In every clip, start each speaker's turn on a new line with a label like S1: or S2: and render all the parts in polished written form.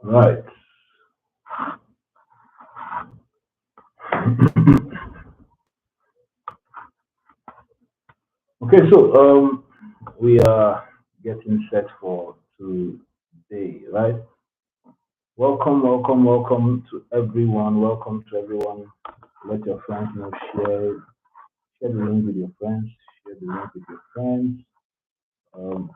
S1: Right. Okay, so we are getting set for today, right? Welcome to everyone. Welcome to everyone. Let your friends know. Share the link with your friends. Share the link with your friends. Um,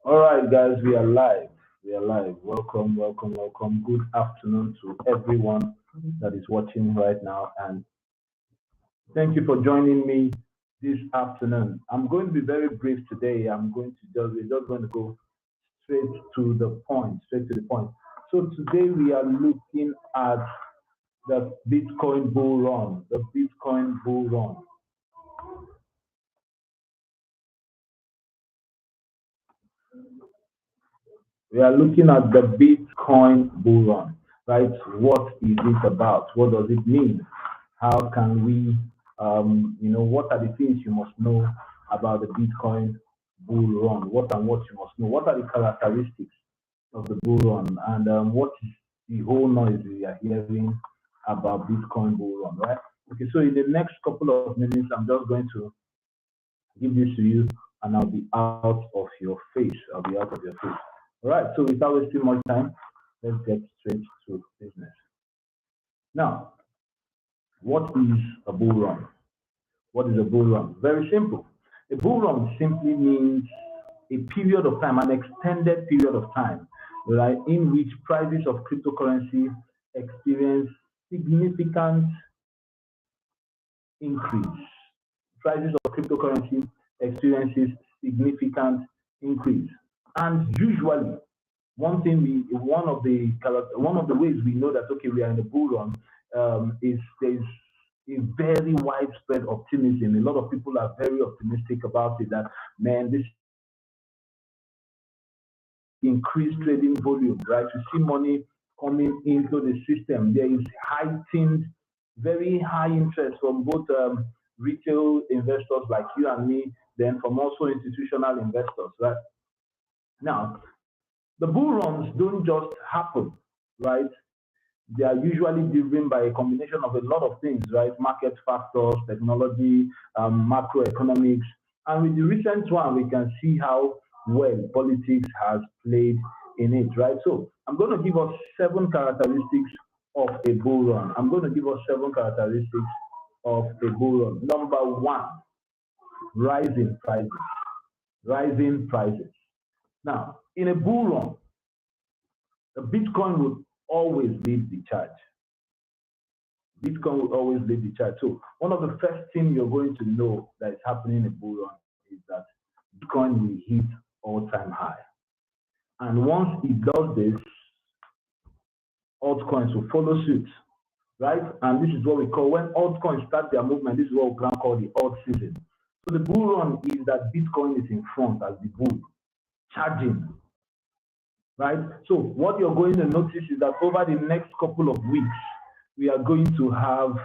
S1: all right, guys, we are live. We are live. Welcome. Good afternoon to everyone that is watching right now, and thank you for joining me this afternoon. I'm going to be very brief today. We're just going to go straight to the point, straight to the point. So today we are looking at the Bitcoin bull run, the Bitcoin bull run. We are looking at the Bitcoin bull run, right? What is it about? What does it mean? How can we, what are the things you must know about the Bitcoin bull run? What you must know? What are the characteristics of the bull run? And what is the whole noise we are hearing about Bitcoin bull run, right? Okay, so in the next couple of minutes, I'm just going to give this to you, and I'll be out of your face. I'll be out of your face. All right, so without wasting much time, let's get straight to business. Now, what is a bull run? What is a bull run? Very simple. A bull run simply means a period of time, an extended period of time, right, in which prices of cryptocurrency experience significant increase. Prices of cryptocurrency experiences significant increase. And usually, one of the ways we know that okay we are in a bull run is there's a very widespread optimism. A lot of people are very optimistic about it that man, this increased trading volume, right? To see money coming into the system. There is heightened, very high interest from both retail investors like you and me, then from also institutional investors, right? Now, the bull runs don't just happen, right? They are usually driven by a combination of a lot of things, right? Market factors, technology, macroeconomics. And with the recent one, we can see how well politics has played in it, right? So I'm going to give us 7 characteristics of a bull run. I'm going to give us 7 characteristics of a bull run. Number one, rising prices. Rising prices. Now, in a bull run, the Bitcoin will always lead the charge. Bitcoin will always lead the charge. So one of the first things you're going to know that is happening in a bull run is that Bitcoin will hit all-time high. And once it does this, altcoins will follow suit, right? And this is what we call when altcoins start their movement. This is what we can call the alt season. So the bull run is that Bitcoin is in front as the bull, charging, right? So what you're going to notice is that over the next couple of weeks, we are going to have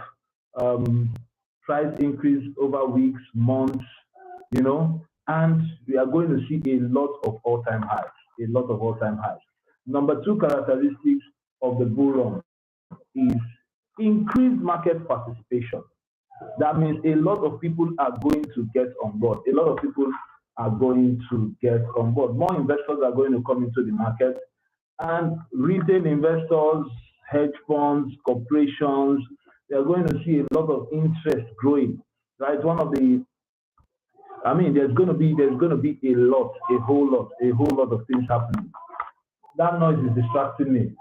S1: price increase over weeks, months, and we are going to see a lot of all-time highs, a lot of all-time highs. Number two characteristics of the bull run is increased market participation. That means a lot of people are going to get on board. A lot of people are going to get on board. More investors are going to come into the market, and retail investors, hedge funds, corporations, they are going to see a lot of interest growing. Right? There's going to be a whole lot of things happening. That noise is distracting me.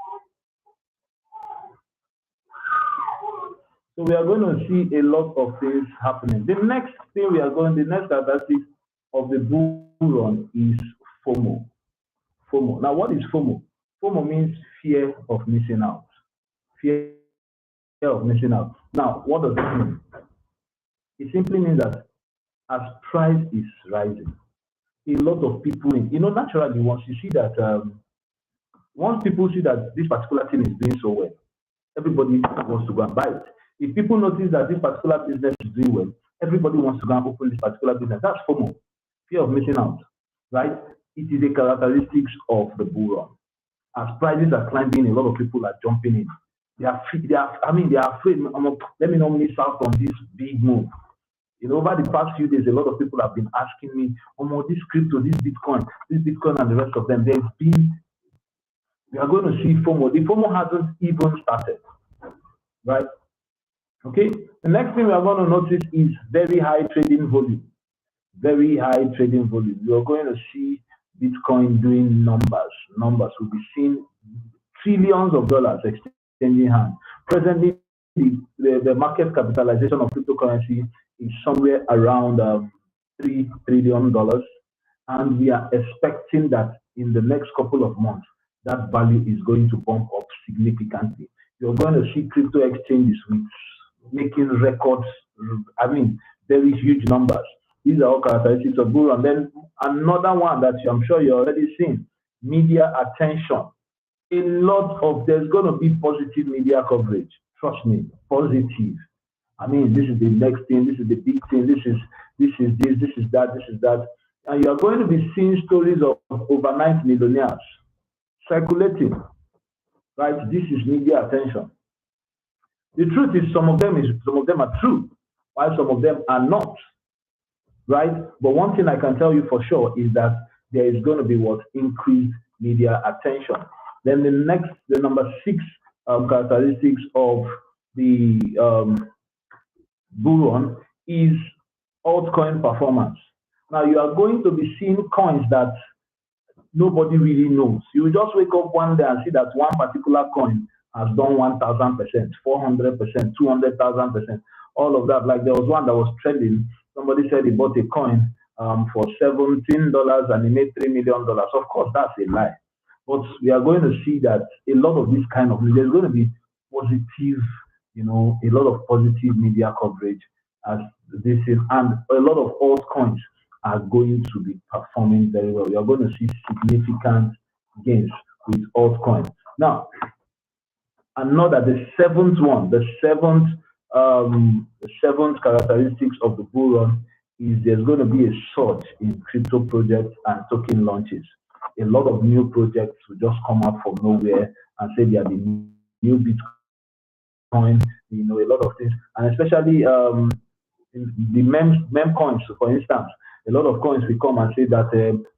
S1: So we are going to see a lot of things happening. The next characteristic of the bull run is FOMO. FOMO. Now, what is FOMO? FOMO means fear of missing out. Fear Fear of missing out. Now, what does it mean? It simply means that as price is rising, a lot of people, naturally, once people see that this particular thing is doing so well, everybody wants to go and buy it. If people notice that this particular business is doing well, everybody wants to go and open this particular business. That's FOMO, fear of missing out, right? It is a characteristics of the bull run. As prices are climbing, a lot of people are jumping in. They are afraid. Let me not miss out on this big move. Over the past few days, a lot of people have been asking me, this crypto, this Bitcoin, and the rest of them. We are going to see FOMO. The FOMO hasn't even started, right? Okay. The next thing we are going to notice is very high trading volume. Very high trading volume. You are going to see Bitcoin doing numbers. We'll be seeing trillions of dollars exchanging hands. Presently, the market capitalization of cryptocurrency is somewhere around $3 trillion. And we are expecting that in the next couple of months, that value is going to bump up significantly. You're going to see crypto exchanges with making records, very huge numbers. These are all characteristics of bull run. Then another one that I'm sure you're already seeing, media attention. There's going to be positive media coverage. Trust me, positive. This is the next thing, this is the big thing, this is that. And you're going to be seeing stories of overnight millionaires circulating, right? This is media attention. The truth is some of them are true, while some of them are not, right? But one thing I can tell you for sure is that there is going to be increased media attention. Then the number 6 characteristics of the bull run is altcoin performance. Now you are going to be seeing coins that nobody really knows. You just wake up one day and see that one particular coin has done 1,000%, 400%, 200,000%, all of that. Like there was one that was trending. Somebody said he bought a coin for $17 and he made $3 million. Of course, that's a lie. But we are going to see that a lot of this there's going to be positive, a lot of positive media coverage as this is, and a lot of altcoins are going to be performing very well. You are going to see significant gains with altcoins. Now, the seventh characteristics of the bull run is there's going to be a surge in crypto projects and token launches. A lot of new projects will just come out from nowhere and say they are the new Bitcoin, a lot of things, and especially the meme coins, for instance. A lot of coins will come and say that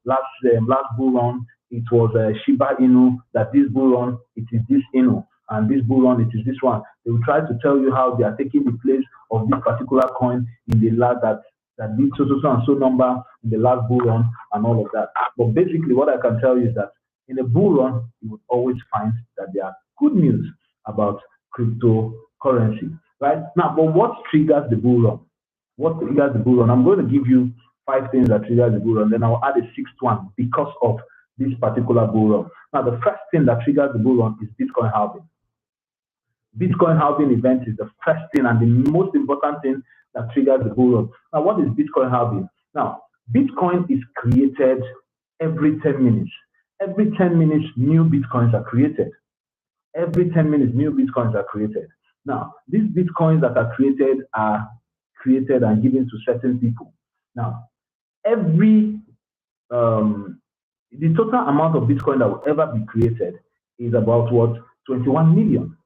S1: last bull run it was Shiba Inu, that this bull run it is this Inu, and this bull run it is this one. They will try to tell you how they are taking the place of this particular coin in the last that did so and so number in the last bull run and all of that. But basically, what I can tell you is that in a bull run, you would always find that there are good news about cryptocurrency, right? Now, but what triggers the bull run? What triggers the bull run? I'm going to give you 5 things that trigger the bull run, then I'll add a 6th one because of this particular bull run. Now, the first thing that triggers the bull run is Bitcoin halving. Bitcoin halving event is the first thing and the most important thing that triggers the bull run. Now, what is Bitcoin halving? Now, Bitcoin is created every 10 minutes. Every 10 minutes, new Bitcoins are created. Every 10 minutes, new Bitcoins are created. Now, these Bitcoins that are created and given to certain people. Now, the total amount of Bitcoin that will ever be created is about 21 million.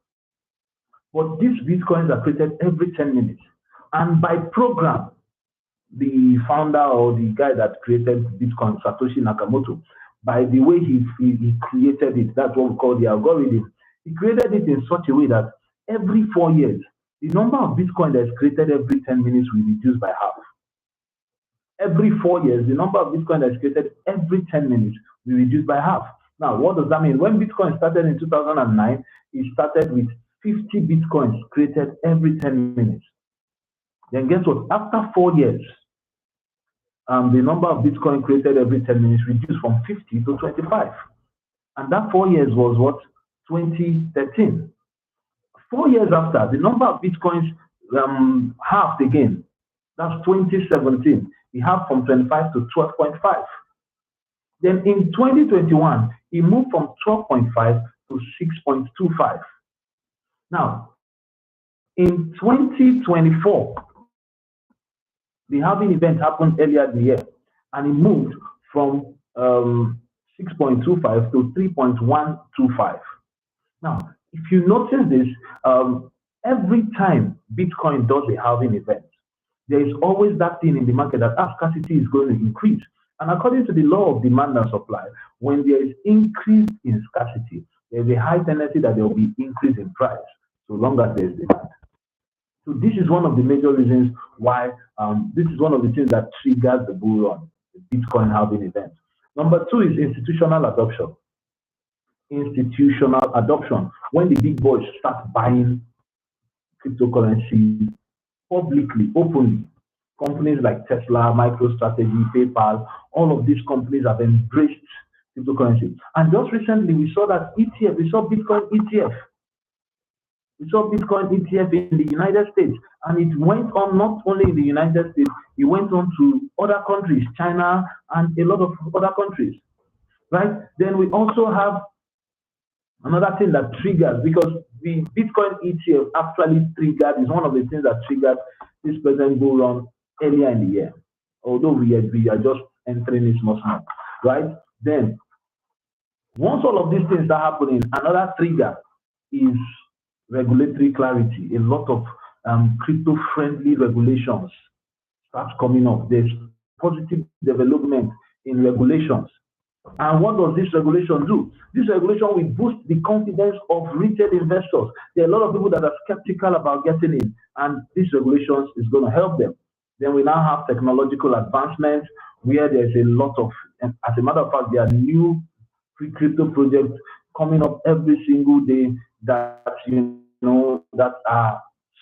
S1: But these Bitcoins are created every 10 minutes. And by program, the founder or the guy that created Bitcoin, Satoshi Nakamoto, by the way he created it, that's what we call the algorithm. He created it in such a way that every 4 years, the number of Bitcoin that is created every 10 minutes will reduce by half. Every 4 years, the number of Bitcoin that is created every 10 minutes will reduce by half. Now, what does that mean? When Bitcoin started in 2009, it started with 50 Bitcoins created every 10 minutes. Then guess what? After 4 years, the number of Bitcoin created every 10 minutes reduced from 50 to 25. And that 4 years was what? 2013. 4 years after, the number of Bitcoins halved again. That's 2017. It halved from 25 to 12.5. Then in 2021, it moved from 12.5 to 6.25. Now, in 2024, the halving event happened earlier in the year, and it moved from 6.25 to 3.125. Now, if you notice this, every time Bitcoin does a halving event, there is always that thing in the market that scarcity is going to increase. And according to the law of demand and supply, when there is increase in scarcity, there is a high tendency that there will be increase in price, so long as there is demand. So this is one of the major reasons why this is one of the things that triggers the bull run, the Bitcoin halving event. Number 2 is institutional adoption. Institutional adoption. When the big boys start buying cryptocurrency publicly, openly, companies like Tesla, MicroStrategy, PayPal, all of these companies have embraced cryptocurrency. And just recently, we saw that ETF, we saw Bitcoin ETF. We saw Bitcoin ETF in the United States, and it went on not only in the United States, it went on to other countries, China, and a lot of other countries, right? Then we also have another thing that triggers, because the Bitcoin ETF actually triggered, is one of the things that triggered this present bull run earlier in the year, although we are just entering it small, right? Then, once all of these things are happening, another trigger is regulatory clarity. A lot of crypto-friendly regulations start coming up. There's positive development in regulations. And what does this regulation do? This regulation will boost the confidence of retail investors. There are a lot of people that are skeptical about getting in, and this regulation is going to help them. Then we now have technological advancements where there's a lot of, and as a matter of fact, there are new crypto projects coming up every single day that that are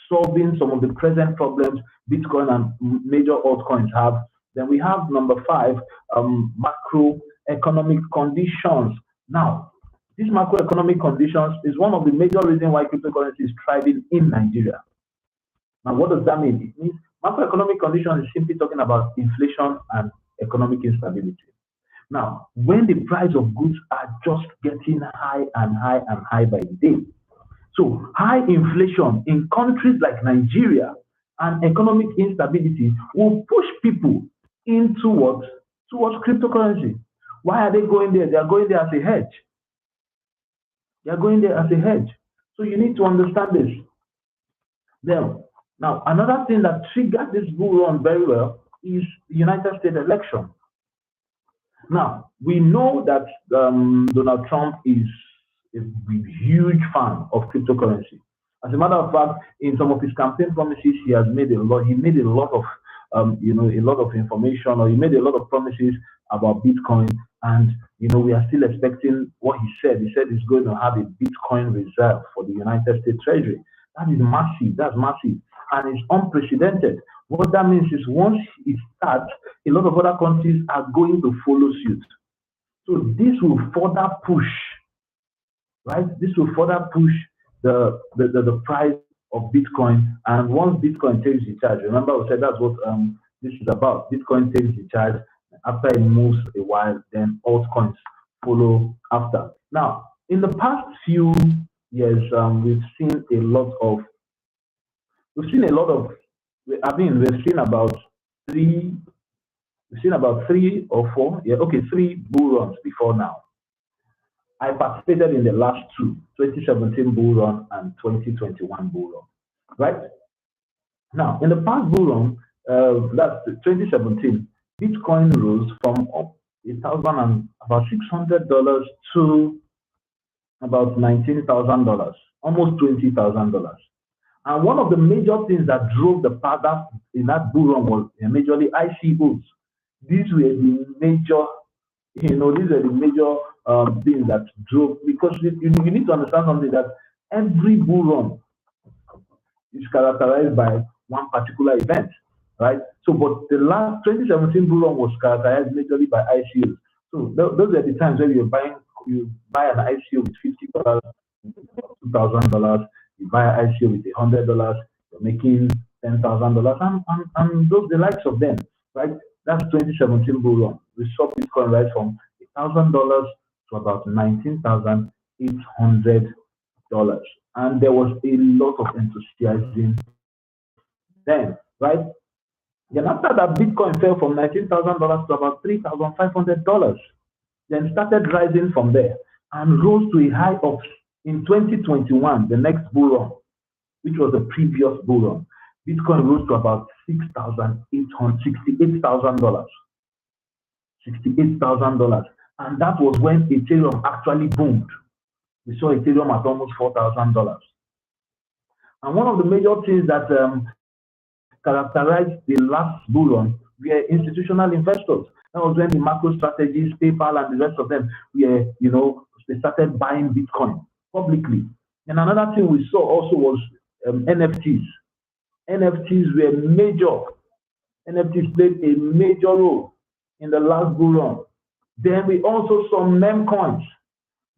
S1: solving some of the present problems Bitcoin and major altcoins have. Then we have number 5, macroeconomic conditions. Now, these macroeconomic conditions is one of the major reasons why cryptocurrency is thriving in Nigeria. Now, what does that mean? It means macroeconomic conditions is simply talking about inflation and economic instability. Now, when the price of goods are just getting high and high and high by the day, so high inflation in countries like Nigeria and economic instability will push people into what? Towards cryptocurrency. Why are they going there? They are going there as a hedge. They are going there as a hedge. So you need to understand this. Then, now, another thing that triggered this bull run very well is the United States election. Now, we know that Donald Trump is a huge fan of cryptocurrency. As a matter of fact, in some of his campaign promises, he has made a lot. He made a lot of, a lot of information, or he made a lot of promises about Bitcoin. And we are still expecting what he said. He said he's going to have a Bitcoin reserve for the United States Treasury. That is massive. That's massive, and it's unprecedented. What that means is once it starts, a lot of other countries are going to follow suit. So this will further push. Right? This will further push the price of Bitcoin. And once Bitcoin takes the charge, remember we said that's what this is about. Bitcoin takes the charge. After it moves a while, then altcoins follow after. Now, in the past few years, we've seen about three or four, three bull runs before now. I participated in the last two, 2017 bull run and 2021 bull run, right? Now, in the past bull run, that's 2017, Bitcoin rose from about $600 to about $19,000, almost $20,000. And one of the major things that drove the path in that bull run was majorly ICOs. These were the major, things that drove, because you need to understand something, that every bull run is characterized by one particular event, right? So, but the last 2017 bull run was characterized majorly by ICOs. So those are the times where you buy an ICO with $50, $2,000, You buy an ICO with $100, you're making $10,000, and those the likes of them, right? That's 2017 bull run. We saw Bitcoin rise from $1,000 to about $19,800, and there was a lot of enthusiasm then, right? Then after that, Bitcoin fell from $19,000 to about $3,500. Then started rising from there and rose to a high of, in 2021, the next bull run, which was the previous bull run. Bitcoin rose to about $68,000. $68,000. And that was when Ethereum actually boomed. We saw Ethereum at almost $4,000. And one of the major things that characterized the last bull run were institutional investors. That was when the macro strategies, PayPal, and the rest of them were, they started buying Bitcoin publicly. And another thing we saw also was NFTs. NFTs were major. NFTs played a major role in the last bull run. Then we also saw meme coins.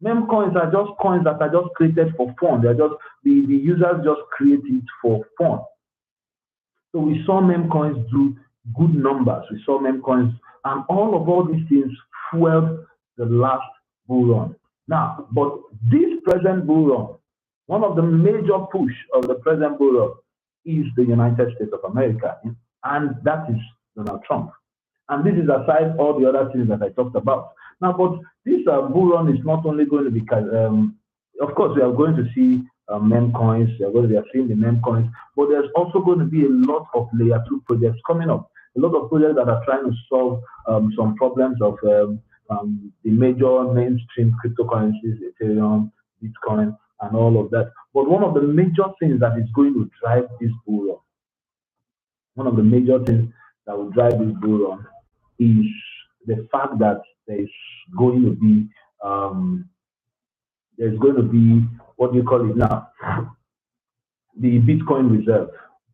S1: Meme coins are just coins that are just created for fun. They're just the users just create it for fun. So we saw meme coins do good numbers. We saw meme coins, and all these things fueled the last bull run. Now, but this present bull run, one of the major push of the present bull run is the United States of America, and that is Donald Trump. And this is aside all the other things that I talked about. Now, but this bull run is not only going to be, of course, we are going to see meme coins. We are seeing the meme coins, but there's also going to be a lot of layer 2 projects coming up. A lot of projects that are trying to solve some problems of the major mainstream cryptocurrencies, Ethereum, Bitcoin, and all of that. But one of the major things that is going to drive this bull run, one of the major things that will drive this bull run is the fact that there's going to be what do you call it now? The Bitcoin reserve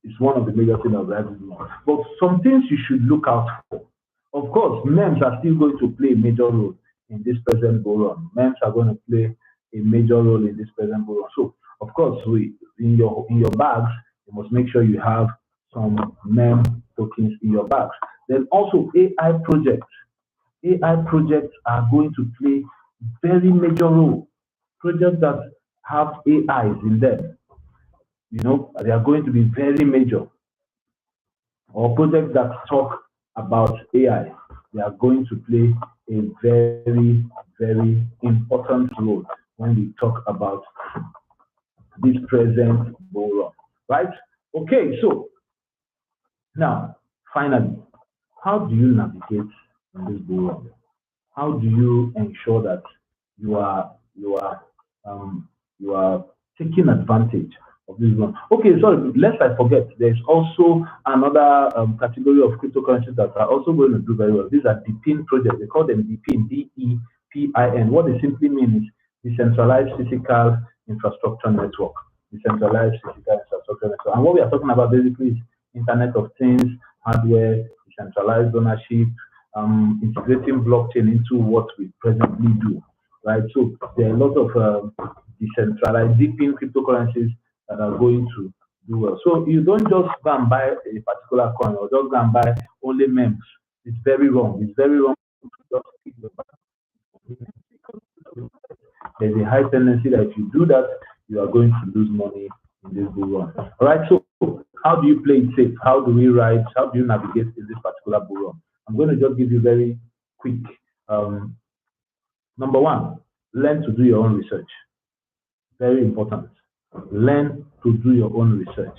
S1: is one of the major things that will drive this bull run. But some things you should look out for. Of course, memes are still going to play a major role in this present bull run. Memes are going to play a major role in this present bull run. So, of course, in your bags, you must make sure you have some meme tokens in your bags. Then also AI projects. AI projects are going to play very major role. Projects that have AIs in them, they are going to be very major. Or projects that talk about AI, they are going to play a very, very important role when we talk about this present bull run, right? Okay, so now, finally, how do you navigate in this bull run? How do you ensure that you are taking advantage of this run? Okay, sorry, lest I forget, there's also another category of cryptocurrencies that are also going to do very well. These are DePIN projects. They call them DePIN, DEPIN. What they simply mean is decentralized physical infrastructure network. Decentralized physical infrastructure network. And what we are talking about basically is Internet of Things, hardware, decentralized ownership, integrating blockchain into what we presently do, right? So there are a lot of decentralized DePIN cryptocurrencies that are going to do well. So you don't just go and buy a particular coin or just go and buy only memes. It's very wrong. It's very wrong to just pick the back. There's a high tendency that if you do that, you are going to lose money in this bull run. All right, so how do you play it safe? How do we ride? How do you navigate in this particular bull run? I'm going to just give you very quick. Number one, learn to do your own research. Very important. Learn to do your own research.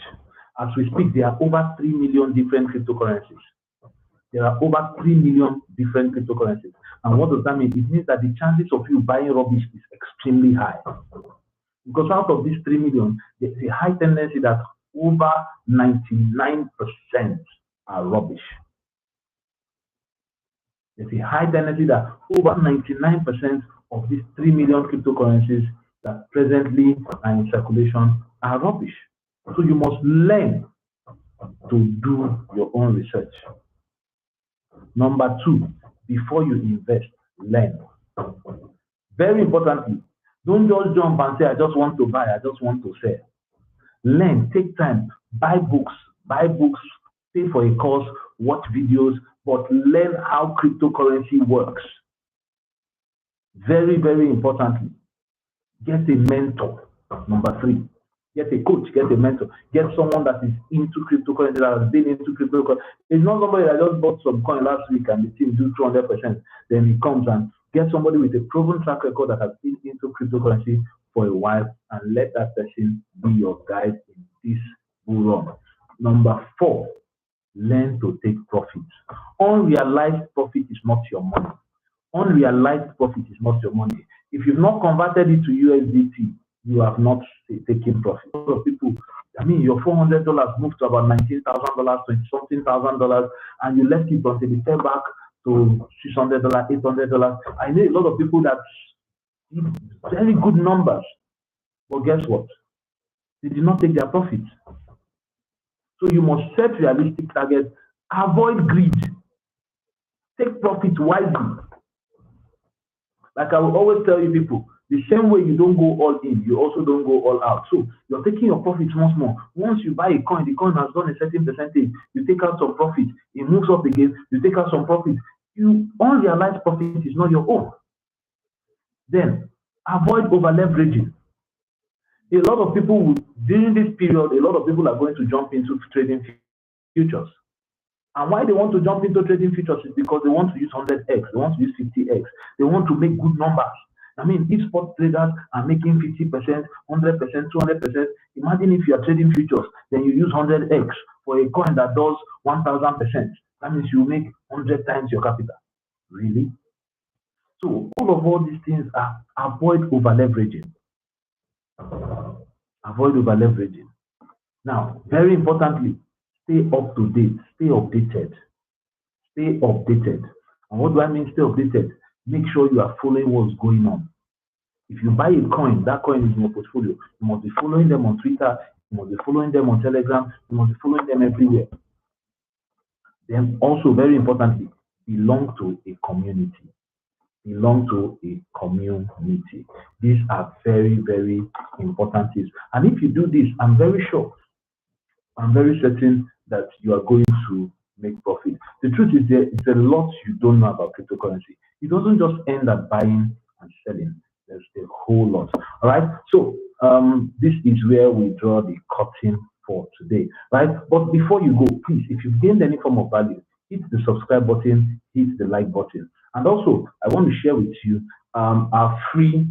S1: As we speak, there are over 3 million different cryptocurrencies. There are over 3 million different cryptocurrencies. And what does that mean? It means that the chances of you buying rubbish is extremely high. Because out of these 3 million, there's a high tendency that over 99% are rubbish. There's a high tendency that over 99% of these 3 million cryptocurrencies that presently are in circulation are rubbish. So you must learn to do your own research. Number two, before you invest, learn. Very importantly, don't just jump and say, I just want to buy, I just want to sell. Learn, take time, buy books, pay for a course, watch videos, but learn how cryptocurrency works. Very, very importantly, get a mentor. Number 3, get a coach, get a mentor, get someone that is into cryptocurrency, that has been into cryptocurrency. It's not somebody that just bought some coin last week and the team do 200%. Then he comes and get somebody with a proven track record that has been into cryptocurrency for a while, and let that person be your guide in this bull run. Number 4, learn to take profits. Unrealized profit is not your money. Unrealized profit is not your money. If you've not converted it to USDT, you have not taken profit. A lot of people, I mean, your $400 moved to about $19,000, $20-something thousand, and you left it until it fell back to $600, $800. I know a lot of people that did very good numbers, but guess what? They did not take their profits. So you must set realistic targets, avoid greed, take profit wisely. Like I will always tell you people, the same way you don't go all in, you also don't go all out. So you're taking your profits once more. Once you buy a coin, the coin has done a certain percentage, you take out some profit, it moves up again, you take out some profit. You unrealized profit is not your own. Then avoid over leveraging. A lot of people during this period, a lot of people are going to jump into trading futures. And why they want to jump into trading futures is because they want to use 100x, they want to use 50x, they want to make good numbers. I mean, if spot traders are making 50%, 100%, 200%, imagine if you are trading futures, then you use 100x for a coin that does 1000%. That means you make 100 times your capital. Really? So all these things are avoid over leveraging. Avoid over leveraging. Now, very importantly, stay up to date, stay updated. Stay updated. And what do I mean stay updated? Make sure you are following what's going on. If you buy a coin, that coin is in your portfolio. You must be following them on Twitter, you must be following them on Telegram, you must be following them everywhere. Then also, very importantly, belong to a community. Belong to a community. These are very, very important things. And if you do this, I'm very certain that you are going to make profit. The truth is there is a lot you don't know about cryptocurrency. It doesn't just end at buying and selling. There's a whole lot. All right. So this is where we draw the curtain for today. Right. But before you go, please, if you've gained any form of value, hit the subscribe button, hit the like button. And also, I want to share with you our free,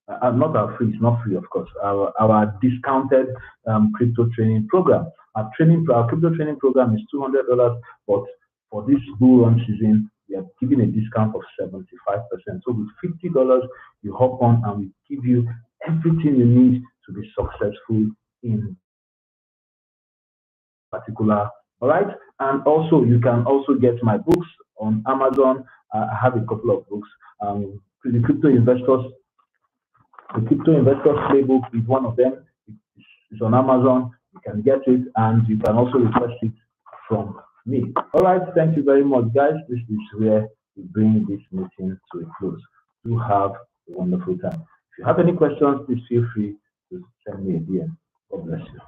S1: not our free, it's not free, of course, our discounted crypto training program. Our crypto training program is $200, but for this bull run season, we are giving a discount of 75%. So with $50, you hop on and we give you everything you need to be successful in particular. All right. And also, you can also get my books on Amazon. I have a couple of books. The Crypto Investors Playbook is one of them. It's on Amazon. You can get it, and you can also request it from me. All right. Thank you very much, guys. This is where we bring this meeting to a close. Do have a wonderful time. If you have any questions, please feel free to send me a DM. God bless you.